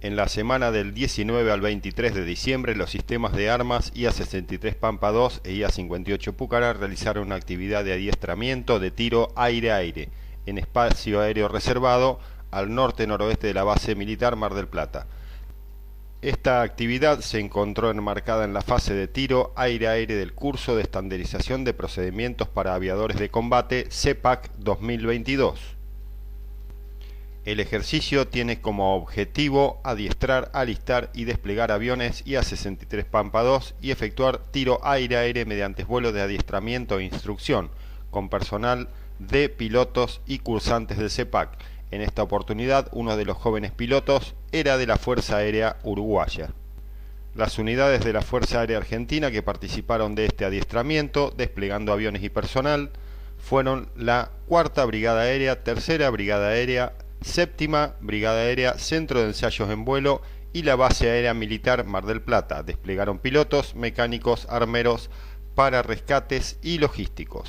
En la semana del 19 al 23 de diciembre, los sistemas de armas IA-63 Pampa II e IA-58 Pucará realizaron una actividad de adiestramiento de tiro aire-aire en espacio aéreo reservado al norte-noroeste de la base militar Mar del Plata. Esta actividad se encontró enmarcada en la fase de tiro aire-aire del curso de estandarización de procedimientos para aviadores de combate CEPAC 2022. El ejercicio tiene como objetivo adiestrar, alistar y desplegar aviones IA-63 Pampa II y efectuar tiro aire-aire mediante vuelos de adiestramiento e instrucción con personal de pilotos y cursantes del CEPAC. En esta oportunidad, uno de los jóvenes pilotos era de la Fuerza Aérea Uruguaya. Las unidades de la Fuerza Aérea Argentina que participaron de este adiestramiento, desplegando aviones y personal, fueron la 4ª Brigada Aérea, 3ª Brigada Aérea, 7ª Brigada Aérea, Centro de Ensayos en Vuelo y la Base Aérea Militar Mar del Plata. Desplegaron pilotos, mecánicos, armeros, para rescates y logísticos.